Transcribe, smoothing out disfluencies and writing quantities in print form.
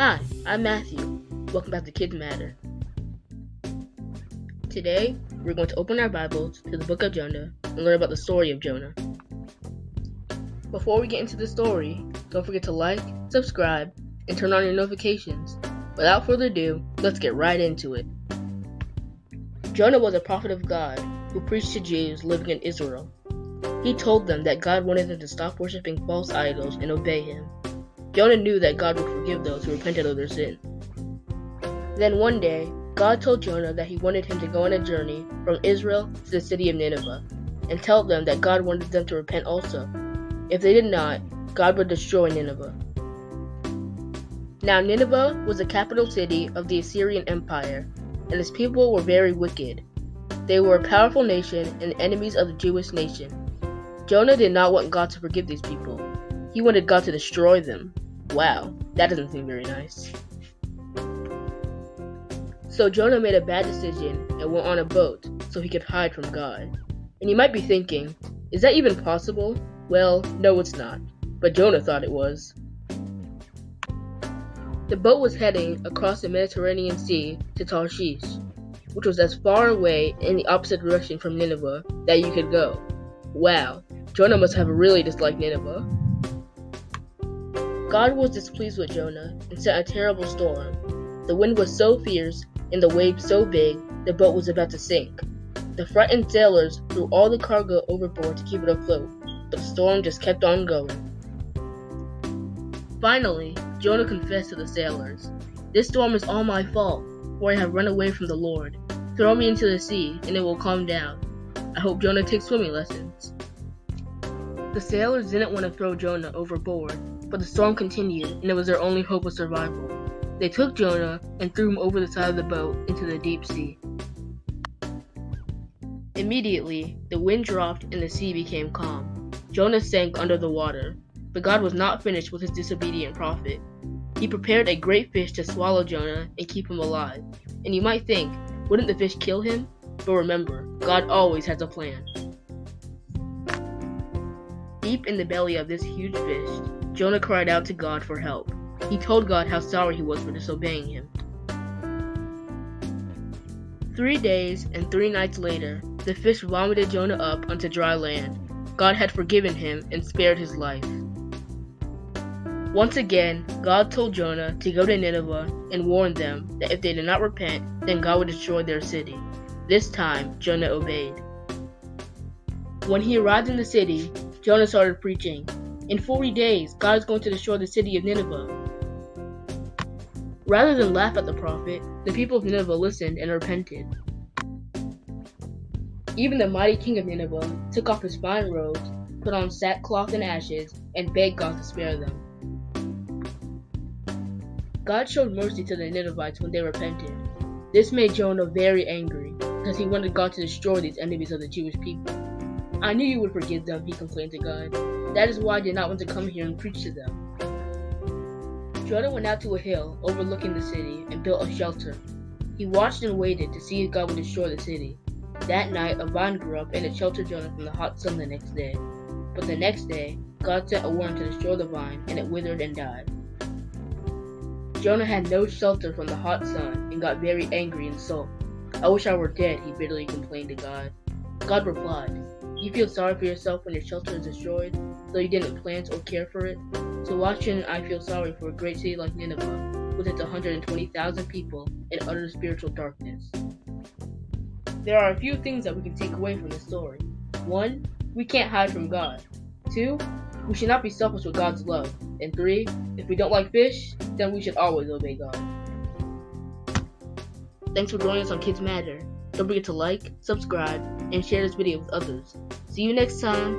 Hi, I'm Matthew. Welcome back to Kids Matter. Today, we're going to open our Bibles to the book of Jonah and learn about the story of Jonah. Before we get into the story, don't forget to like, subscribe, and turn on your notifications. Without further ado, let's get right into it. Jonah was a prophet of God who preached to Jews living in Israel. He told them that God wanted them to stop worshiping false idols and obey him. Jonah knew that God would forgive those who repented of their sin. Then one day, God told Jonah that he wanted him to go on a journey from Israel to the city of Nineveh and tell them that God wanted them to repent also. If they did not, God would destroy Nineveh. Now Nineveh was the capital city of the Assyrian Empire, and its people were very wicked. They were a powerful nation and enemies of the Jewish nation. Jonah did not want God to forgive these people. He wanted God to destroy them. Wow, that doesn't seem very nice. So Jonah made a bad decision and went on a boat so he could hide from God. And you might be thinking, is that even possible? Well, no it's not, but Jonah thought it was. The boat was heading across the Mediterranean Sea to Tarshish, which was as far away in the opposite direction from Nineveh that you could go. Wow, Jonah must have really disliked Nineveh. God was displeased with Jonah and sent a terrible storm. The wind was so fierce and the waves so big, the boat was about to sink. The frightened sailors threw all the cargo overboard to keep it afloat, but the storm just kept on going. Finally, Jonah confessed to the sailors, "This storm is all my fault, for I have run away from the Lord. Throw me into the sea, and it will calm down. I hope Jonah takes swimming lessons." The sailors didn't want to throw Jonah overboard, but the storm continued, and it was their only hope of survival. They took Jonah and threw him over the side of the boat into the deep sea. Immediately, the wind dropped and the sea became calm. Jonah sank under the water, but God was not finished with his disobedient prophet. He prepared a great fish to swallow Jonah and keep him alive. And you might think, wouldn't the fish kill him? But remember, God always has a plan. Deep in the belly of this huge fish, Jonah cried out to God for help. He told God how sorry he was for disobeying him. 3 days and 3 nights later, the fish vomited Jonah up onto dry land. God had forgiven him and spared his life. Once again, God told Jonah to go to Nineveh and warn them that if they did not repent, then God would destroy their city. This time, Jonah obeyed. When he arrived in the city, Jonah started preaching, "In 40 days, God is going to destroy the city of Nineveh." Rather than laugh at the prophet, the people of Nineveh listened and repented. Even the mighty king of Nineveh took off his fine robes, put on sackcloth and ashes, and begged God to spare them. God showed mercy to the Ninevites when they repented. This made Jonah very angry, because he wanted God to destroy these enemies of the Jewish people. "I knew you would forgive them," he complained to God. "That is why I did not want to come here and preach to them." Jonah went out to a hill overlooking the city and built a shelter. He watched and waited to see if God would destroy the city. That night, a vine grew up and it sheltered Jonah from the hot sun the next day. But the next day, God sent a worm to destroy the vine, and it withered and died. Jonah had no shelter from the hot sun and got very angry and sulked. "I wish I were dead," he bitterly complained to God. God replied, "You feel sorry for yourself when your shelter is destroyed, though you didn't plant or care for it? So why shouldn't I feel sorry for a great city like Nineveh, with its 120,000 people in utter spiritual darkness?" There are a few things that we can take away from this story. 1. We can't hide from God. 2. We should not be selfish with God's love. And 3. If we don't like fish, then we should always obey God. Thanks for joining us on Kids Matter. Don't forget to like, subscribe, and share this video with others. See you next time.